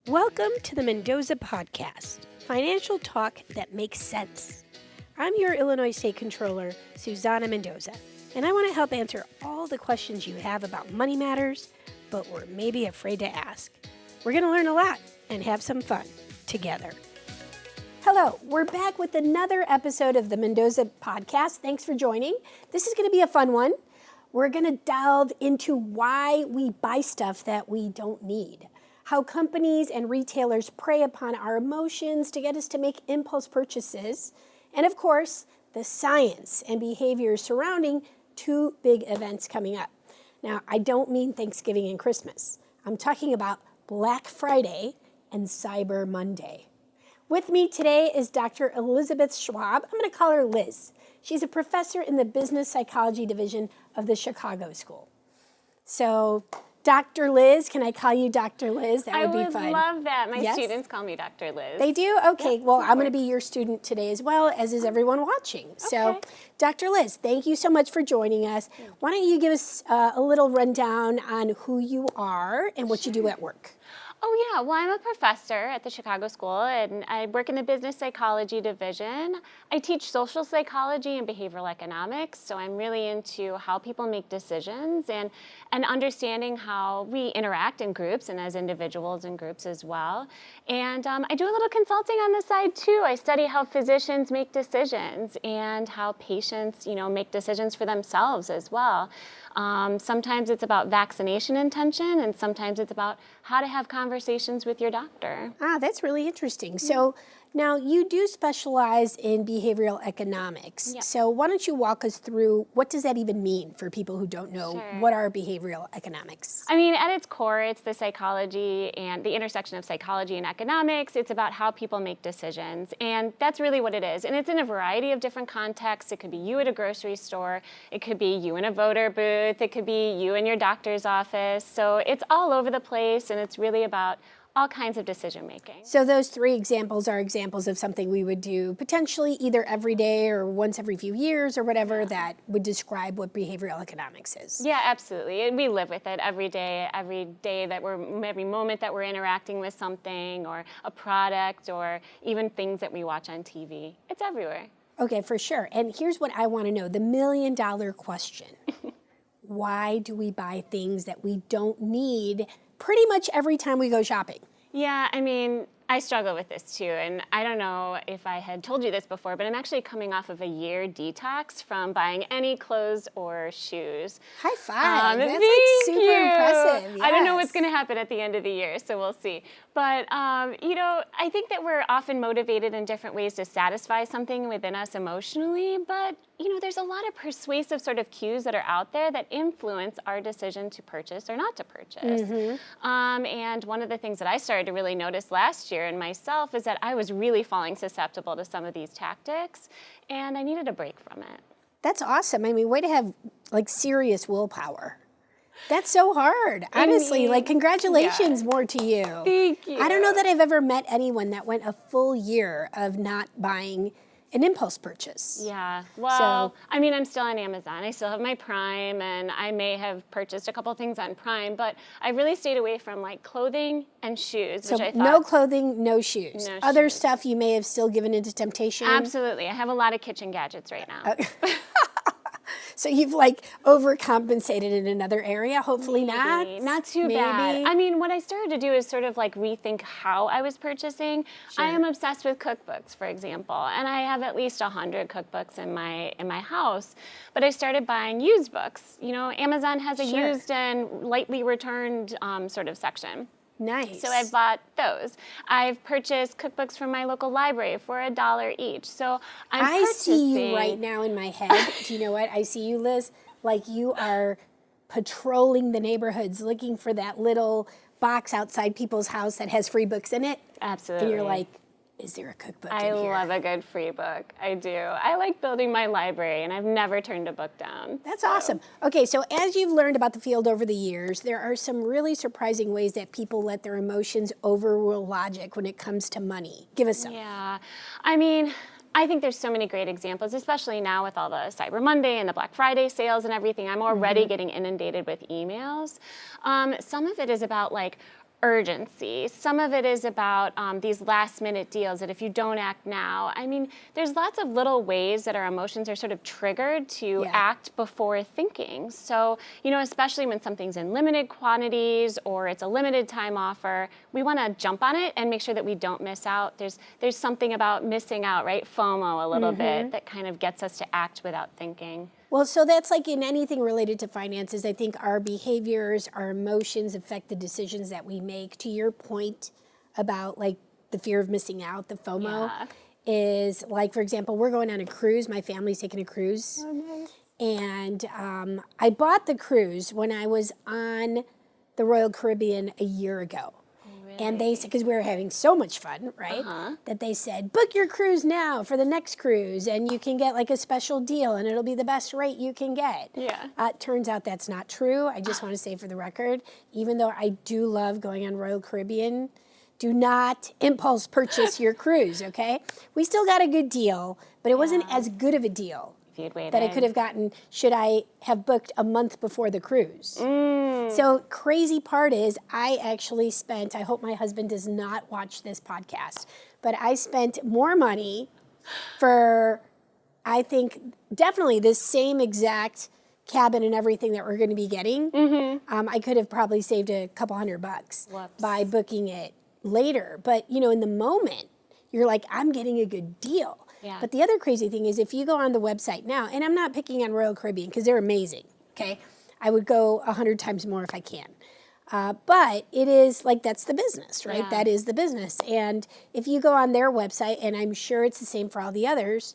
Welcome to the Mendoza Podcast, financial talk that makes sense. I'm your Illinois State Controller, Susanna Mendoza, and I want to help answer all the questions you have about money matters, but we're maybe afraid to ask. We're going to learn a lot and have some fun together. Hello, we're back with another episode of the Mendoza Podcast. Thanks for joining. This is going to be a fun one. We're going to delve into why we buy stuff that we don't need, how companies and retailers prey upon our emotions to get us to make impulse purchases, and of course, the science and behaviors surrounding two big events coming up. Now, I don't mean Thanksgiving and Christmas. I'm talking about Black Friday and Cyber Monday. With me today is Dr. Elizabeth Schwab. I'm going to call her Liz. She's a professor in the Business Psychology Division of the Chicago School. So, Dr. Liz, can I call you Dr. Liz? That would be fun. I would love that. My Yes? students call me Dr. Liz. They do? Okay. Yep, well, I'm going to be your student today as well, as is everyone watching. So, Okay. Dr. Liz, thank you so much for joining us. Why don't you give us a little rundown on who you are and what you do at work? Oh, yeah. Well, I'm a professor at the Chicago School, and I work in the Business Psychology Division. I teach social psychology and behavioral economics, so I'm really into how people make decisions and understanding how we interact in groups and as individuals in groups as well. And I do a little consulting on the side, too. I study how physicians make decisions and how patients, make decisions for themselves as well. Sometimes it's about vaccination intention, and sometimes it's about how to have conversations with your doctor. That's really interesting. So now you do specialize in behavioral economics. Yeah. So why don't you walk us through what does that even mean for people who don't know Sure. what are behavioral economics? I mean, at its core, it's the psychology and the intersection of psychology and economics. It's about how people make decisions, and that's really what it is. And it's in a variety of different contexts. It could be you at a grocery store. It could be you in a voter booth. It could be you in your doctor's office. So it's all over the place, and it's really about all kinds of decision making. So those three examples are examples of something we would do potentially either every day or once every few years or whatever that would describe what behavioral economics is. Yeah, absolutely. And we live with it every day every moment that we're interacting with something or a product or even things that we watch on TV. It's everywhere. Okay, for sure. And here's what I want to know, the million-dollar question. Why do we buy things that we don't need pretty much every time we go shopping? Yeah, I mean, I struggle with this too, and I don't know if I had told you this before, but I'm actually coming off of a year detox from buying any clothes or shoes. High five. That's thank like super you. impressive. I don't know what's Yes. going to happen at the end of the year, so we'll see. But, I think that we're often motivated in different ways to satisfy something within us emotionally, but, there's a lot of persuasive sort of cues that are out there that influence our decision to purchase or not to purchase. Mm-hmm. And one of the things that I started to really notice last year in myself is that I was really falling susceptible to some of these tactics, and I needed a break from it. That's awesome. I mean, way to have like serious willpower. That's so hard. Honestly, congratulations more to you. Thank you. I don't know that I've ever met anyone that went a full year of not buying an impulse purchase. Yeah, well, I'm still on Amazon. I still have my Prime, and I may have purchased a couple things on Prime, but I really stayed away from clothing and shoes, So which I thought. no clothing, no shoes. No Other shoes. stuff you may have still given into temptation. Absolutely. I have a lot of kitchen gadgets right now. So you've overcompensated in another area. Hopefully not. Not too bad. What I started to do is sort of rethink how I was purchasing. Sure. I am obsessed with cookbooks, for example, and I have at least 100 cookbooks in my house. But I started buying used books. Amazon has a Sure. used and lightly returned sort of section. Nice. So I've bought those. I've purchased cookbooks from my local library for $1 each. So I see you right now in my head. Do you know what? I see you, Liz, like you are patrolling the neighborhoods looking for that little box outside people's house that has free books in it. Absolutely. And you're like, is there a cookbook in I here? love a good free book. I do. I like building my library, and I've never turned a book down. That's awesome. Okay, so as you've learned about the field over the years, there are some really surprising ways that people let their emotions overrule logic when it comes to money. Give us some. Yeah. I think there's so many great examples, especially now with all the Cyber Monday and the Black Friday sales and everything. I'm already getting inundated with emails. Some of it is about urgency. Some of it is about these last minute deals that if you don't act now, I mean, there's lots of little ways that our emotions are sort of triggered to act before thinking. So, especially when something's in limited quantities or it's a limited time offer, we want to jump on it and make sure that we don't miss out. There's something about missing out, right? FOMO a little bit that kind of gets us to act without thinking. Well, so that's like in anything related to finances. I think our behaviors, our emotions affect the decisions that we make. To your point about like the fear of missing out, the FOMO is like, for example, we're going on a cruise. My family's taking a cruise. Oh, nice. And I bought the cruise when I was on the Royal Caribbean a year ago. And they said, because we were having so much fun, right? That they said, book your cruise now for the next cruise, and you can get like a special deal, and it'll be the best rate you can get. Yeah. Turns out that's not true. I just want to say for the record, even though I do love going on Royal Caribbean, do not impulse purchase your cruise, okay? We still got a good deal, but it wasn't as good of a deal that I could have gotten should I have booked a month before the cruise. So crazy part is I actually spent, I hope my husband does not watch this podcast, but I spent more money for, I think, definitely the same exact cabin and everything that we're going to be getting. I could have probably saved a couple $100 by booking it later. But, in the moment, you're like, I'm getting a good deal. Yeah. But the other crazy thing is if you go on the website now, and I'm not picking on Royal Caribbean because they're amazing, okay? I would go 100 times more if I can. But it is like, that's the business, right? Yeah. That is the business. And if you go on their website, and I'm sure it's the same for all the others,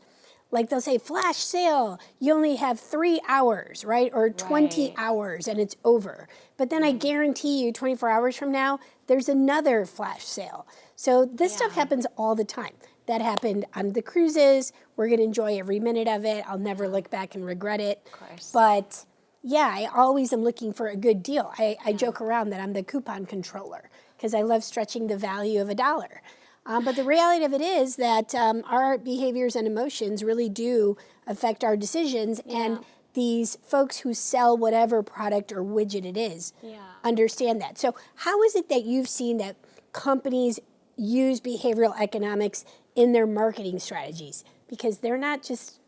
like they'll say, flash sale, you only have 3 hours, right? Or 20 hours and it's over. But then I guarantee you 24 hours from now, there's another flash sale. So this stuff happens all the time. That happened on the cruises. We're going to enjoy every minute of it. I'll never look back and regret it. Of course. But yeah, I always am looking for a good deal. I joke around that I'm the coupon controller because I love stretching the value of $1. But the reality of it is that our behaviors and emotions really do affect our decisions. And these folks who sell whatever product or widget it is understand that. So how is it that you've seen that companies use behavioral economics in their marketing strategies? Because they're not just,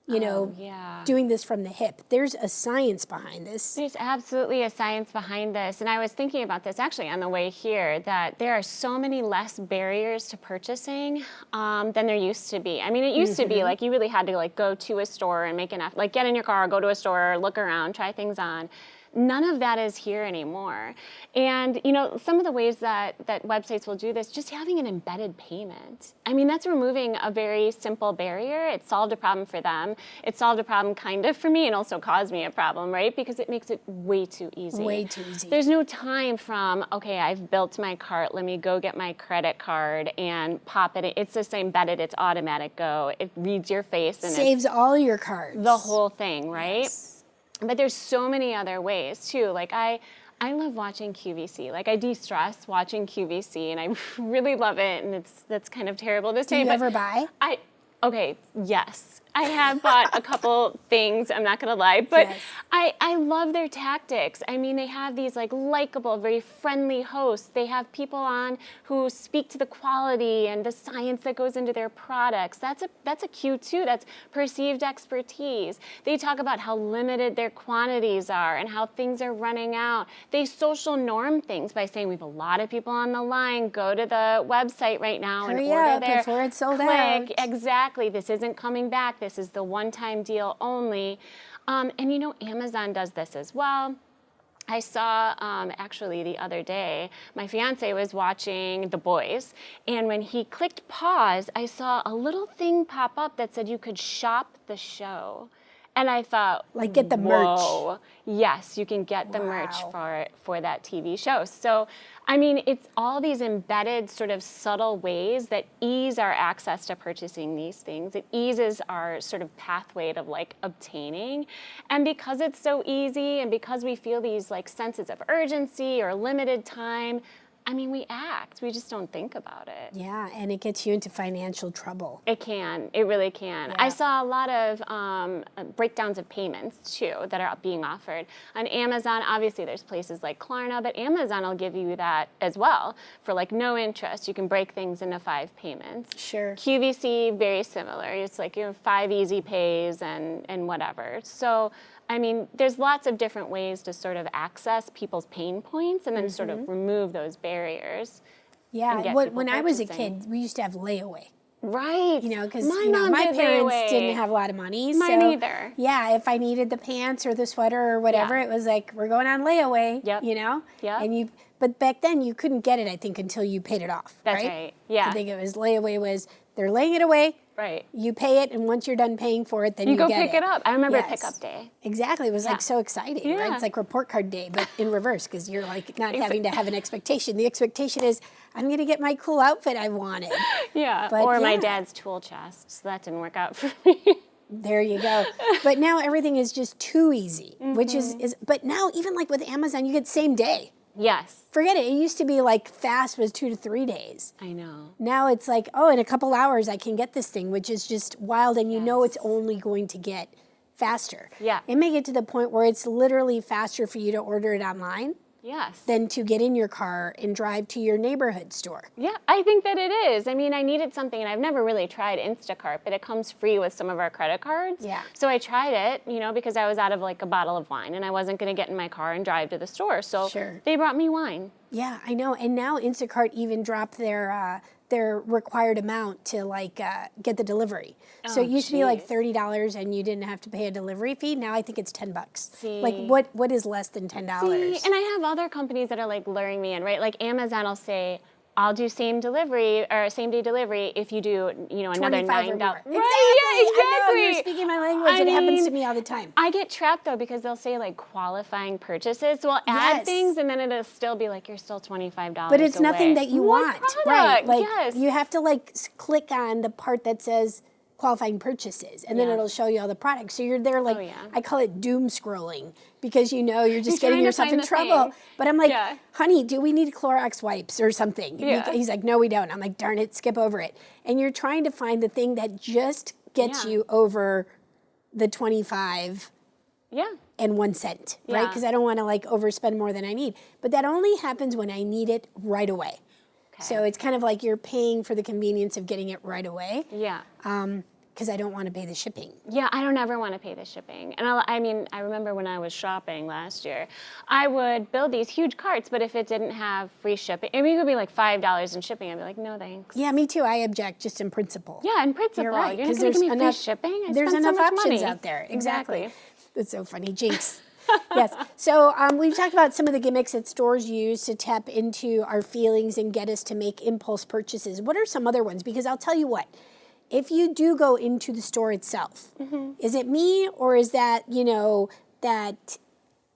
doing this from the hip. There's a science behind this. There's absolutely a science behind this. And I was thinking about this actually on the way here, that there are so many less barriers to purchasing than there used to be. I mean, it used to be like you really had to like go to a store and make an effort, like get in your car, go to a store, look around, try things on. None of that is here anymore. And, some of the ways that websites will do this, just having an embedded payment. I mean, that's removing a very simple barrier. It solved a problem for them. It solved a problem kind of for me and also caused me a problem, right? Because it makes it way too easy. Way too easy. There's no time from, okay, I've built my cart, let me go get my credit card and pop it in. It's just embedded, it's automatic go. It reads your face and saves all your cards. The whole thing, right? Yes. But there's so many other ways too. Like I love watching QVC. Like I de-stress watching QVC, and I really love it. And that's kind of terrible to say. Do you ever buy? Yes. I have bought a couple things, I'm not gonna lie, but Yes. I love their tactics. I mean, they have these like likable, very friendly hosts. They have people on who speak to the quality and the science that goes into their products. That's a cue too. That's perceived expertise. They talk about how limited their quantities are and how things are running out. They social norm things by saying we have a lot of people on the line. Go to the website right now Hurry and order up there. before it's sold Click. out. Exactly. This isn't coming back. This is the one-time deal only. And Amazon does this as well. I saw, actually the other day, my fiance was watching The Boys, and when he clicked pause, I saw a little thing pop up that said you could shop the show. And I thought, like get the whoa, merch. Yes, you can get the merch for that TV show. So, I mean, it's all these embedded sort of subtle ways that ease our access to purchasing these things. It eases our sort of pathway to like obtaining. And because it's so easy and because we feel these like senses of urgency or limited time, I mean, we act. We just don't think about it. Yeah, and it gets you into financial trouble. It can. It really can. Yeah. I saw a lot of breakdowns of payments, too, that are being offered. On Amazon, obviously, there's places like Klarna, but Amazon will give you that as well for, like, no interest. You can break things into 5 payments. Sure. QVC, very similar. It's like, 5 easy pays and whatever. So, I mean, there's lots of different ways to sort of access people's pain points and then sort of remove those barriers. Yeah, when I was a kid, we used to have layaway. Right. Because my my parents layaway. didn't have a lot of money. Mine so, either. Yeah, if I needed the pants or the sweater or whatever, it was like, we're going on layaway, Yep. And but back then you couldn't get it, I think, until you paid it off. That's right. Yeah. I think it was layaway was they're laying it away. Right. You pay it, and once you're done paying for it, then you go get pick it up. I remember pickup day. Exactly. It was like so exciting, right? It's like report card day, but in reverse, because you're like not having to have an expectation. The expectation is, I'm going to get my cool outfit I wanted. Yeah. But or my dad's tool chest. So that didn't work out for me. There you go. But now everything is just too easy, which is, but now even like with Amazon, you get same day. Yes. Forget it. It used to be like fast was 2 to 3 days. I know. Now it's like, oh, in a couple hours I can get this thing, which is just wild. And you know it's only going to get faster. Yeah. It may get to the point where it's literally faster for you to order it online Yes. than to get in your car and drive to your neighborhood store. Yeah, I think that it is. I mean, I needed something, and I've never really tried Instacart, but it comes free with some of our credit cards. Yeah. So I tried it, because I was out of like a bottle of wine, and I wasn't going to get in my car and drive to the store. So they brought me wine. Yeah, I know. And now Instacart even dropped their required amount to get the delivery. So it used to be like $30 and you didn't have to pay a delivery fee. Now I think it's $10. See. Like what is less than $10? See, and I have other companies that are like luring me in, right? Like Amazon will say, I'll do same delivery or same day delivery if you do, another $9. Exactly. Right, yeah, exactly. I know, you're speaking my language. It happens to me all the time. I get trapped though because they'll say like qualifying purchases. So I'll add things and then it'll still be like you're still $25. But it's nothing that you want, right? Like you have to click on the part that says qualifying purchases, and then it'll show you all the products. So you're there I call it doom scrolling because you're just getting yourself in trouble. But I'm like, honey, do we need Clorox wipes or something? Yeah. He's like, no, we don't. I'm like, darn it, skip over it. And you're trying to find the thing that just gets you over the 25 and 1 cent, right? Because I don't want to overspend more than I need. But that only happens when I need it right away. Okay. So it's kind of like you're paying for the convenience of getting it right away. Yeah. Because I don't want to pay the shipping. Yeah, I don't ever want to pay the shipping. And I remember when I was shopping last year, I would build these huge carts, but if it didn't have free shipping, it could be like $5 in shipping. I'd be like, no thanks. Yeah, me too. I object just in principle. Yeah, in principle. You're right. You're not going to give me free shipping? There's enough options money out there. Exactly. That's so funny. Jinx. Yes. So we've talked about some of the gimmicks that stores use to tap into our feelings and get us to make impulse purchases. What are some other ones? Because I'll tell you what. If you do go into the store itself, is it me or is that, that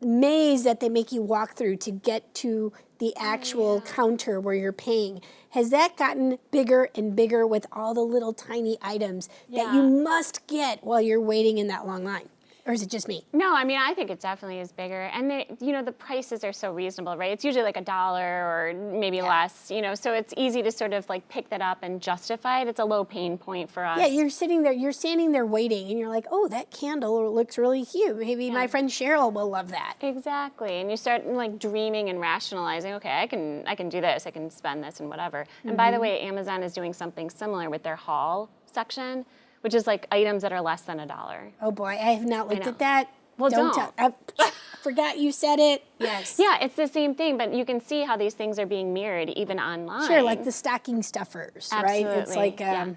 maze that they make you walk through to get to the actual counter where you're paying? Has that gotten bigger and bigger with all the little tiny items that you must get while you're waiting in that long line? Or is it just me? No, I think it definitely is bigger. And the prices are so reasonable, right? It's usually like $1 or maybe less, so it's easy to sort of pick that up and justify it. It's a low pain point for us. Yeah, you're standing there waiting and you're like, oh, that candle looks really cute. Maybe my friend Cheryl will love that. Exactly. And you start dreaming and rationalizing, okay, I can do this, I can spend this and whatever. And by the way, Amazon is doing something similar with their haul section, which is items that are less than $1. Oh boy, I have not looked at that. Well, don't. I forgot you said it. Yes. Yeah, it's the same thing, but you can see how these things are being mirrored even online. Sure, like the stocking stuffers, right? It's like, I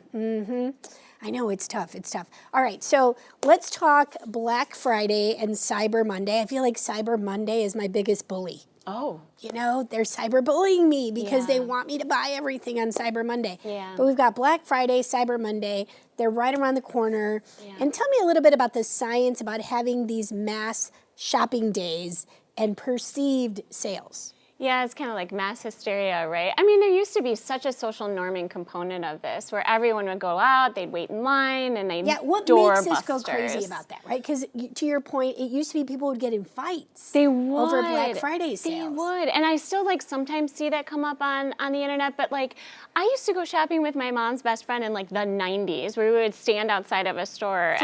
know, it's tough. It's tough. All right, so let's talk Black Friday and Cyber Monday. I feel like Cyber Monday is my biggest bully. Oh. They're cyberbullying me because they want me to buy everything on Cyber Monday. Yeah. But we've got Black Friday, Cyber Monday. They're right around the corner. Yeah. And tell me a little bit about the science about having these mass shopping days and perceived sales. Yeah, it's kind of like mass hysteria, right? I mean, there used to be such a social norming component of this where everyone would go out, they'd wait in line, and they'd What makes us go crazy about that, right? Because to your point, it used to be people would get in fights over Black Friday sales. They would. And I still like sometimes see that come up on the internet, but like I used to go shopping with my mom's best friend in like the 90s where we would stand outside of a store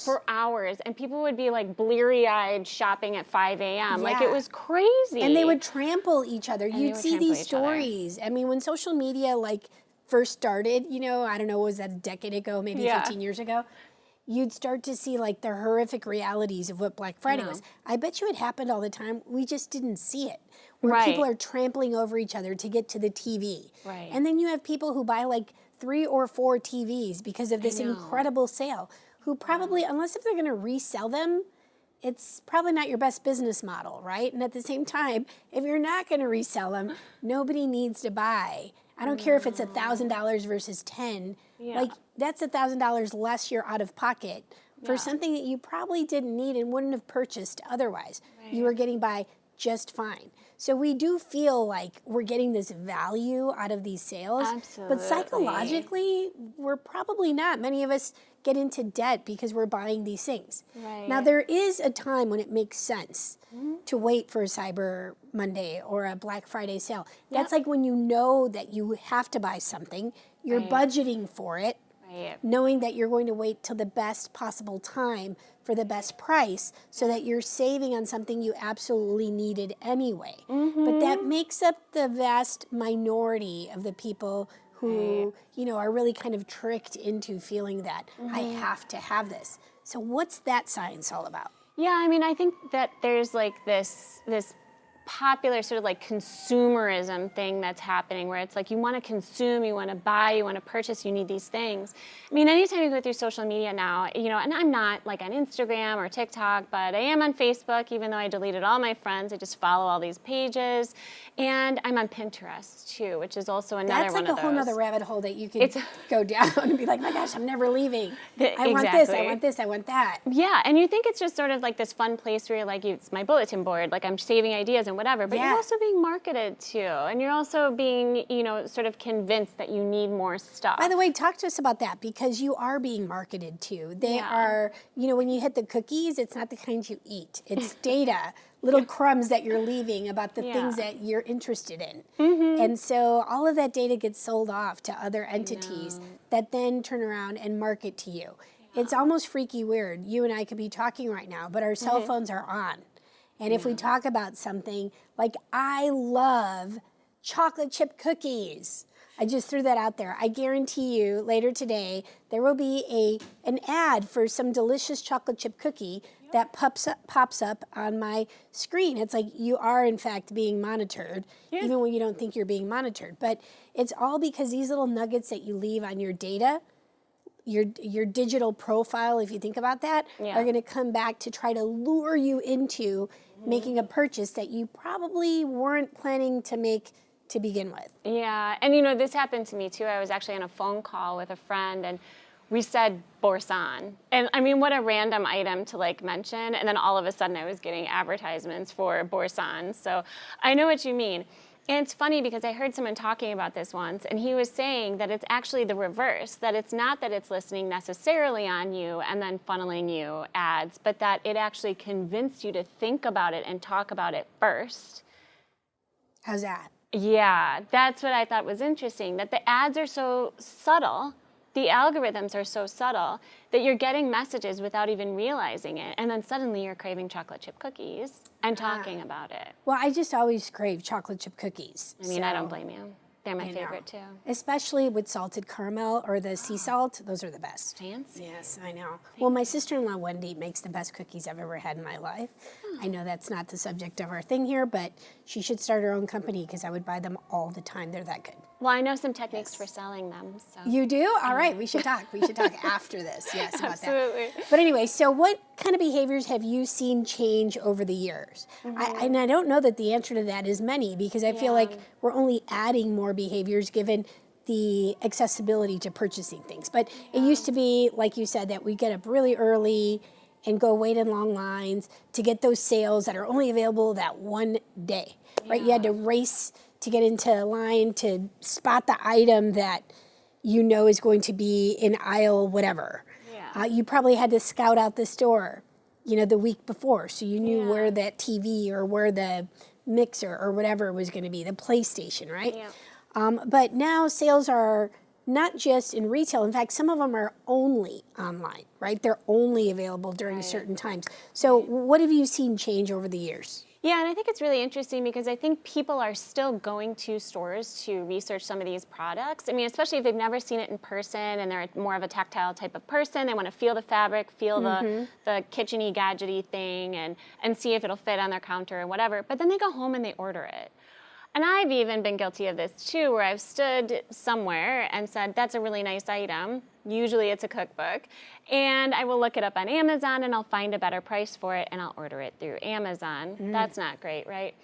for hours, and people would be like bleary-eyed shopping at 5 a.m. Like it was crazy. And they would trample each other. You'd see these stories. I mean, when social media like first started, you know, I don't know, was that a decade ago, maybe 15 years ago? You'd start to see like the horrific realities of what Black Friday was. I bet you it happened all the time. We just didn't see it. Where people are trampling over each other to get to the TV. Right. And then you have people who buy like 3 or 4 TVs because of this incredible sale, who probably, unless if they're going to resell them, it's probably not your best business model, right? And at the same time, if you're not going to resell them, nobody needs to buy. I don't care if it's $1,000 versus 10. Like that's $1,000 less you're out of pocket for something that you probably didn't need and wouldn't have purchased otherwise. You were getting by just fine. So we do feel like we're getting this value out of these sales. Absolutely. But psychologically, we're probably not. Many of us get into debt because we're buying these things. Right. Now, there is a time when it makes sense to wait for a Cyber Monday or a Black Friday sale. That's like when you know that you have to buy something, you're budgeting for it, knowing that you're going to wait till the best possible time for the best price so that you're saving on something you absolutely needed anyway. But that makes up the vast minority of the people who, you know, are really kind of tricked into feeling that I have to have this. So what's that science all about? Yeah, I mean, I think that there's like this popular sort of like consumerism thing that's happening where it's like you want to consume, you want to buy, you want to purchase, you need these things. I mean, anytime you go through social media now, you know, and I'm not like on Instagram or TikTok, but I am on Facebook, even though I deleted all my friends. I just follow all these pages. And I'm on Pinterest too, which is also another one of those. That's like a whole nother rabbit hole that you could go down and be like, my gosh, I'm never leaving. I want this, I want this, I want that. Yeah, and you think it's just sort of like this fun place where you're like, it's my bulletin board, like I'm saving ideas and whatever, but you're also being marketed to, and you're also being, you know, sort of convinced that you need more stuff. By the way, talk to us about that, because you are being marketed to. They are, you know, when you hit the cookies, it's not the kind you eat. It's data, little crumbs that you're leaving about the things that you're interested in. And so all of that data gets sold off to other entities that then turn around and market to you. It's almost freaky weird. You and I could be talking right now, but our cell phones are on. And if we talk about something like, I love chocolate chip cookies. I just threw that out there. I guarantee you later today, there will be an ad for some delicious chocolate chip cookie that pops up on my screen. It's like you are, in fact, being monitored, even when you don't think you're being monitored. But it's all because these little nuggets that you leave on your data, your digital profile, if you think about that, are going to come back to try to lure you into making a purchase that you probably weren't planning to make to begin with. Yeah, and you know, this happened to me too. I was actually on a phone call with a friend, and we said Boursin. And I mean, what a random item to like mention. And then all of a sudden I was getting advertisements for Boursin. So I know what you mean. And it's funny because I heard someone talking about this once, and he was saying that it's actually the reverse, that it's not that it's listening necessarily on you and then funneling you ads, but that it actually convinced you to think about it and talk about it first. How's that? Yeah, that's what I thought was interesting, that the ads are so subtle, the algorithms are so subtle, that you're getting messages without even realizing it, and then suddenly you're craving chocolate chip cookies and talking about it. Well, I just always crave chocolate chip cookies. I mean, I don't blame you. They're my favorite too. Especially with salted caramel or the sea salt. Those are the best. Fancy. Yes, I know. Well, my sister-in-law, Wendy, makes the best cookies I've ever had in my life. I know that's not the subject of our thing here, but she should start her own company because I would buy them all the time. They're that good. Well, I know some techniques for selling them. So. You do? All right, we should talk. We should talk after this, yes, about Absolutely. that. But anyway, so what kind of behaviors have you seen change over the years? And I don't know that the answer to that is many, because I feel like we're only adding more behaviors given the accessibility to purchasing things. But it used to be, like you said, that we get up really early and go wait in long lines to get those sales that are only available that one day, right? You had to race to get into a line to spot the item that you know is going to be in aisle whatever. Yeah. You probably had to scout out the store, the week before, so you knew where that TV or where the mixer or whatever was going to be, the PlayStation, right? Yeah. But now sales are not just in retail. In fact, some of them are only online, right? They're only available during certain times. So what have you seen change over the years? Yeah, and I think it's really interesting because I think people are still going to stores to research some of these products. I mean, especially if they've never seen it in person and they're more of a tactile type of person. They want to feel the fabric, feel the kitchen-y, gadgety thing, and see if it'll fit on their counter or whatever. But then they go home and they order it. And I've even been guilty of this too, where I've stood somewhere and said, that's a really nice item. Usually it's a cookbook. And I will look it up on Amazon and I'll find a better price for it and I'll order it through Amazon. That's not great, right?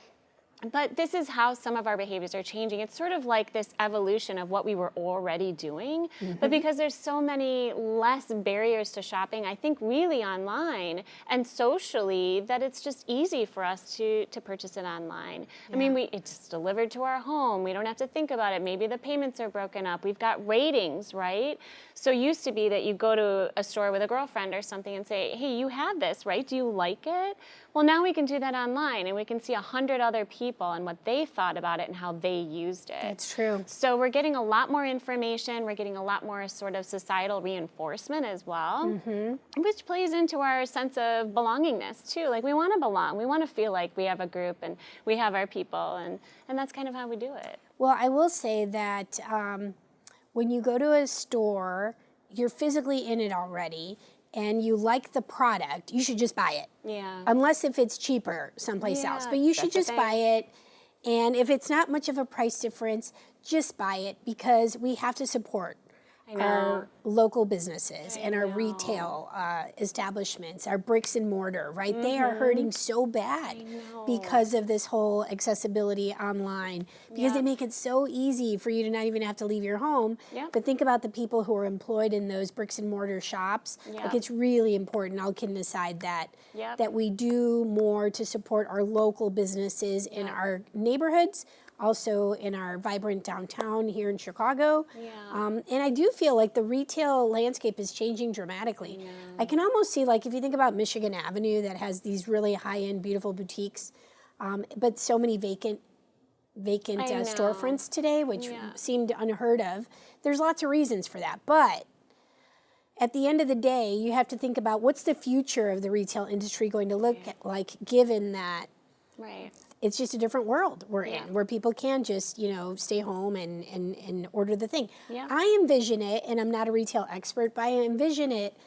But this is how some of our behaviors are changing. It's sort of like this evolution of what we were already doing. But because there's so many less barriers to shopping, I think really online and socially, that it's just easy for us to purchase it online. I mean, it's delivered to our home. We don't have to think about it. Maybe the payments are broken up. We've got ratings, right? So it used to be that you go to a store with a girlfriend or something and say, hey, you have this, right? Do you like it? Well, now we can do that online and we can see 100 other people and what they thought about it and how they used it. That's true. So we're getting a lot more information. We're getting a lot more sort of societal reinforcement as well, which plays into our sense of belongingness too. Like we want to belong. We want to feel like we have a group and we have our people, and that's kind of how we do it. Well, I will say that when you go to a store, you're physically in it already, and you like the product, you should just buy it. Yeah. Unless if it's cheaper someplace else. But you should just buy it. And if it's not much of a price difference, just buy it, because we have to support our local businesses and our retail establishments, our bricks and mortar, right? They are hurting so bad because of this whole accessibility online, because they make it so easy for you to not even have to leave your home. But think about the people who are employed in those bricks and mortar shops. Like, it's really important, all kidding aside, that we do more to support our local businesses in our neighborhoods, also in our vibrant downtown here in Chicago. And I do feel like the retail landscape is changing dramatically. I can almost see, like, if you think about Michigan Avenue, that has these really high-end, beautiful boutiques, but so many vacant storefronts today, which seemed unheard of. There's lots of reasons for that. But at the end of the day, you have to think about what's the future of the retail industry going to look like, given that it's just a different world we're in, where people can just, stay home and order the thing. I envision it, and I'm not a retail expert, but I envision it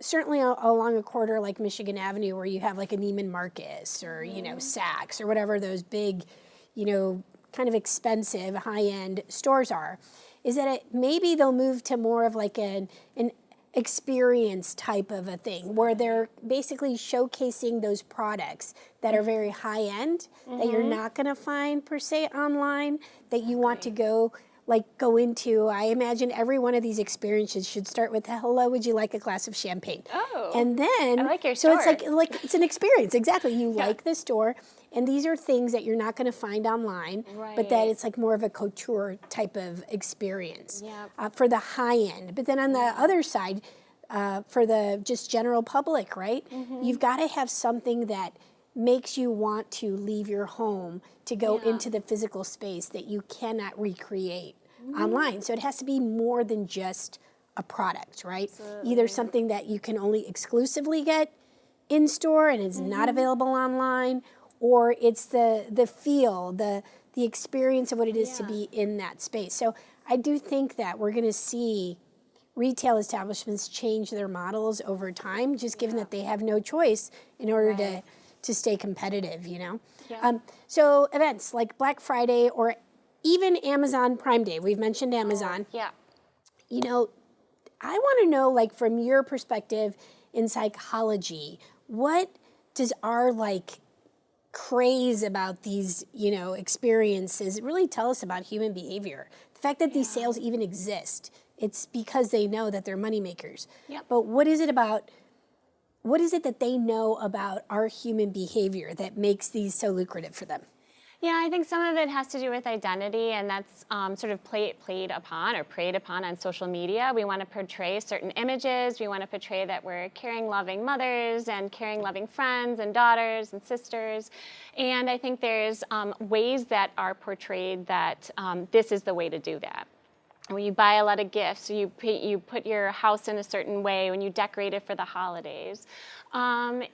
certainly along a corridor like Michigan Avenue, where you have like a Neiman Marcus or, Saks or whatever those big, kind of expensive high-end stores are, is that maybe they'll move to more of like an experience type of a thing, where they're basically showcasing those products that are very high end, that you're not going to find per se online, that you want to go into. I imagine every one of these experiences should start with, hello, would you like a glass of champagne? Oh, and then I like your store. So it's like it's an experience. Exactly. You like the store, and these are things that you're not going to find online, but that it's like more of a couture type of experience for the high end. But then on the other side, for the just general public, right? You've got to have something that makes you want to leave your home to go into the physical space that you cannot recreate online. So it has to be more than just a product, right? Absolutely. Either something that you can only exclusively get in store and is not available online, or it's the feel, the experience of what it is to be in that space. So I do think that we're going to see retail establishments change their models over time, just given that they have no choice in order to stay competitive, So events like Black Friday or even Amazon Prime Day, we've mentioned Amazon. I want to know, like, from your perspective in psychology, what does our craze about these, experiences really tell us about human behavior? The fact that these sales even exist, it's because they know that they're money makers. But what is it about what is it that they know about our human behavior that makes these so lucrative for them? Yeah, I think some of it has to do with identity, and that's sort of preyed upon on social media. We want to portray certain images. We want to portray that we're caring, loving mothers and caring, loving friends and daughters and sisters. And I think there's ways that are portrayed that this is the way to do that. When you buy a lot of gifts, you put your house in a certain way, when you decorate it for the holidays. And,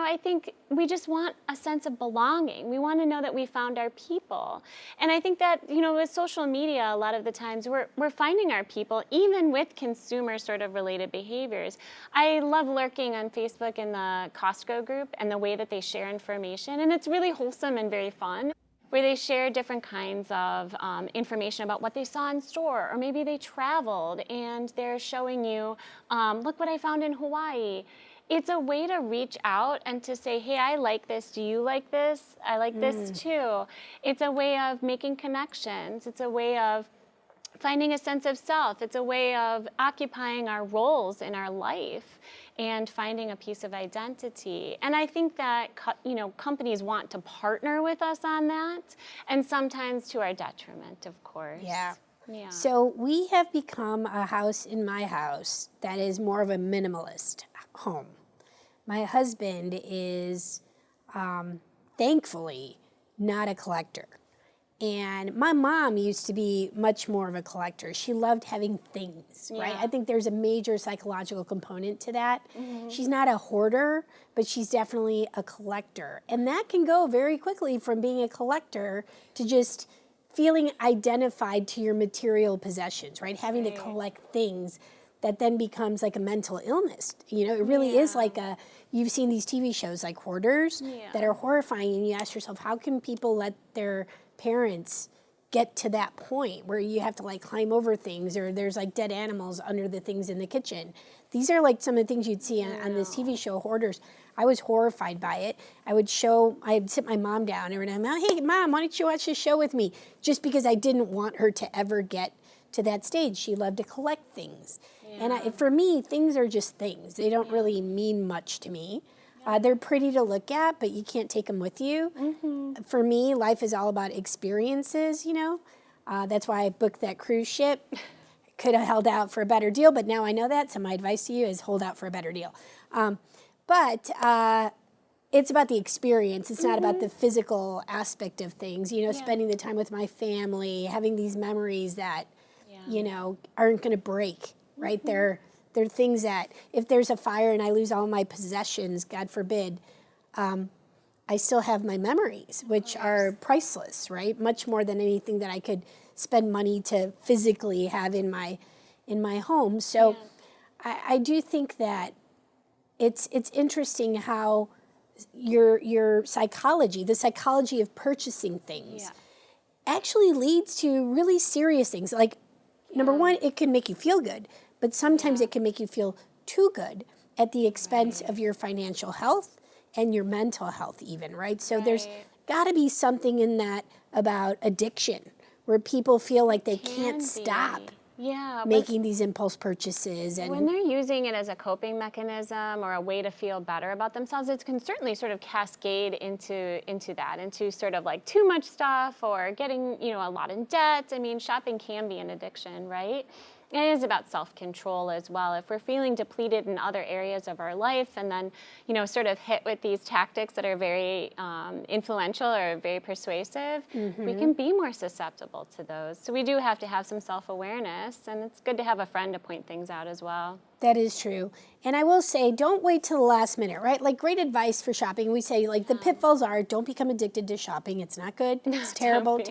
I think we just want a sense of belonging. We want to know that we found our people. And I think that, with social media, a lot of the times we're finding our people, even with consumer sort of related behaviors. I love lurking on Facebook in the Costco group and the way that they share information. And it's really wholesome and very fun, where they share different kinds of information about what they saw in store, or maybe they traveled and they're showing you, look what I found in Hawaii. It's a way to reach out and to say, hey, I like this. Do you like this? I like this too. It's a way of making connections. It's a way of finding a sense of self. It's a way of occupying our roles in our life and finding a piece of identity. And I think that companies want to partner with us on that, and sometimes to our detriment, of course. Yeah. Yeah. So we have become a house in my house that is more of a minimalist home. My husband is, thankfully, not a collector. And my mom used to be much more of a collector. She loved having things, right? I think there's a major psychological component to that. Mm-hmm. She's not a hoarder, but she's definitely a collector. And that can go very quickly from being a collector to just feeling identified to your material possessions, right? Having to collect things that then becomes like a mental illness. It really is like you've seen these TV shows like Hoarders that are horrifying, and you ask yourself, how can people let their parents get to that point where you have to like climb over things, or there's like dead animals under the things in the kitchen? These are like some of the things you'd see on this TV show, Hoarders. I was horrified by it. I'd sit my mom down every time, hey, Mom, why don't you watch this show with me? Just because I didn't want her to ever get to that stage. She loved to collect things. And for me, things are just things. They don't really mean much to me. They're pretty to look at, but you can't take them with you. Mm-hmm. For me, life is all about experiences, That's why I booked that cruise ship. Could have held out for a better deal, but now I know that, so my advice to you is hold out for a better deal. But it's about the experience. It's not about the physical aspect of things, spending the time with my family, having these memories that, aren't going to break, right? They're things that, if there's a fire and I lose all my possessions, God forbid, I still have my memories, which are priceless, right? Much more than anything that I could spend money to physically have in my home. So I do think that it's interesting how your psychology, the psychology of purchasing things, actually leads to really serious things. Like, number one, it can make you feel good, but sometimes it can make you feel too good at the expense of your financial health and your mental health even, right? So there's got to be something in that about addiction, where people feel like they can't stop making these impulse purchases. And when they're using it as a coping mechanism or a way to feel better about themselves, it can certainly sort of cascade into that, into sort of like too much stuff or getting, a lot in debt. I mean, shopping can be an addiction, right? It is about self-control as well. If we're feeling depleted in other areas of our life and then, sort of hit with these tactics that are very influential or very persuasive, we can be more susceptible to those. So we do have to have some self-awareness, and it's good to have a friend to point things out as well. That is true. And I will say, don't wait till the last minute, right? Like, great advice for shopping. We say, like, the pitfalls are, don't become addicted to shopping. It's not good. It's terrible.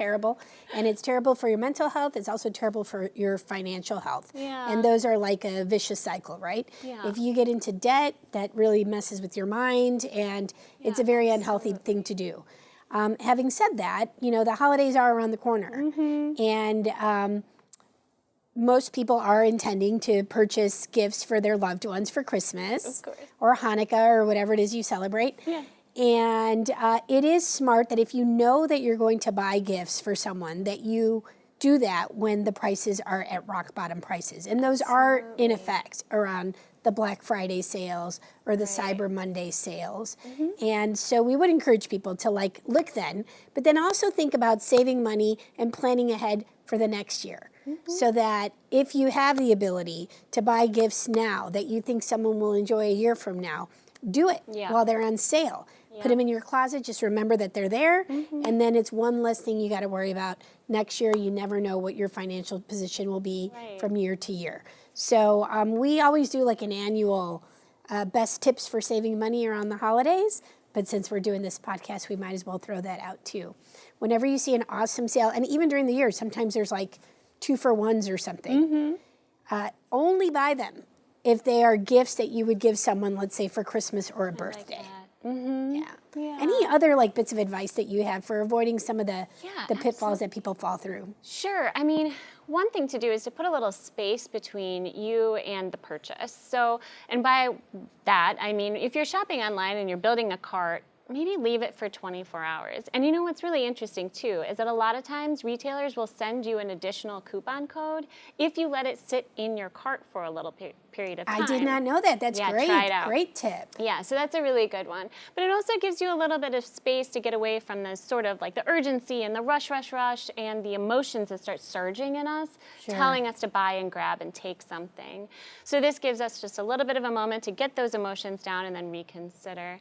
And it's terrible for your mental health. It's also terrible for your financial health. Yeah. And those are like a vicious cycle, right? Yeah. If you get into debt, that really messes with your mind, and it's a very unhealthy thing to do. Having said that, the holidays are around the corner. And most people are intending to purchase gifts for their loved ones for Christmas or Hanukkah or whatever it is you celebrate. Yeah. And it is smart that if you know that you're going to buy gifts for someone, that you do that when the prices are at rock bottom prices. And those are in effect around the Black Friday sales or the Cyber Monday sales. And so we would encourage people to look then, but then also think about saving money and planning ahead for the next year. So that if you have the ability to buy gifts now that you think someone will enjoy a year from now, do it while they're on sale. Put them in your closet. Just remember that they're there. And then it's one less thing you got to worry about. Next year, you never know what your financial position will be from year to year. So we always do an annual best tips for saving money around the holidays. But since we're doing this podcast, we might as well throw that out too. Whenever you see an awesome sale, and even during the year, sometimes there's 2-for-1s or something. Only buy them if they are gifts that you would give someone, let's say, for Christmas or a birthday. Any other bits of advice that you have for avoiding some of the pitfalls that people fall through? Sure. I mean, one thing to do is to put a little space between you and the purchase. So, and by that, I mean, if you're shopping online and you're building a cart, maybe leave it for 24 hours. And you know what's really interesting too is that a lot of times retailers will send you an additional coupon code if you let it sit in your cart for a little period of time. I did not know that. That's great. Try it out. Great tip. Yeah, so that's a really good one. But it also gives you a little bit of space to get away from the sort of the urgency and the rush, and the emotions that start surging in us, telling us to buy and grab and take something. So this gives us just a little bit of a moment to get those emotions down and then reconsider.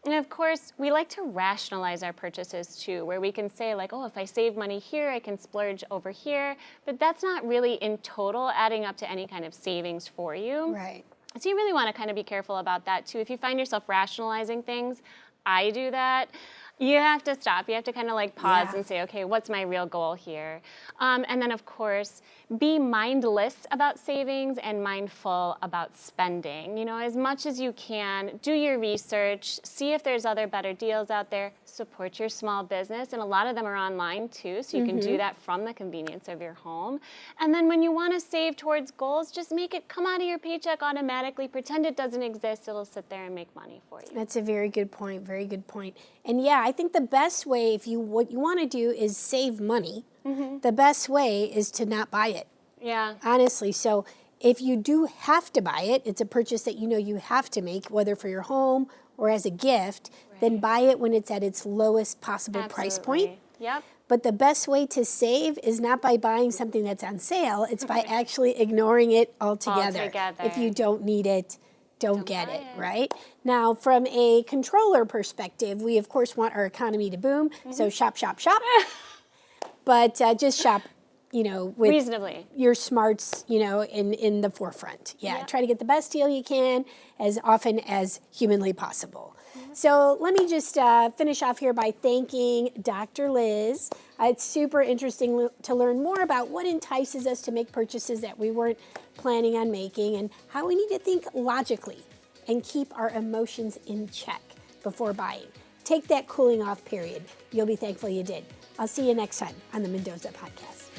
And of course, we like to rationalize our purchases too, where we can say oh, if I save money here, I can splurge over here. But that's not really in total adding up to any kind of savings for you. Right. So you really want to kind of be careful about that too. If you find yourself rationalizing things, I do that. You have to stop. You have to kind of pause and say, okay, what's my real goal here? And then, of course, be mindless about savings and mindful about spending. As much as you can, do your research, see if there's other better deals out there, support your small business. And a lot of them are online, too, so you can do that from the convenience of your home. And then when you want to save towards goals, just make it come out of your paycheck automatically. Pretend it doesn't exist. It'll sit there and make money for you. That's a very good point. Very good point. And I think the best way, what you want to do is save money, the best way is to not buy it. Yeah. Honestly. So if you do have to buy it, it's a purchase that you have to make, whether for your home or as a gift, then buy it when it's at its lowest possible price point. Yep. But the best way to save is not by buying something that's on sale. It's by actually ignoring it altogether. If you don't need it, don't get it, right? Now, from a controller perspective, we, of course, want our economy to boom. So shop, shop, shop. But just shop, with reasonably. Your smarts, in the forefront. Try to get the best deal you can as often as humanly possible. So let me just finish off here by thanking Dr. Liz. It's super interesting to learn more about what entices us to make purchases that we weren't planning on making and how we need to think logically and keep our emotions in check before buying. Take that cooling off period. You'll be thankful you did. I'll see you next time on the Mendoza Podcast.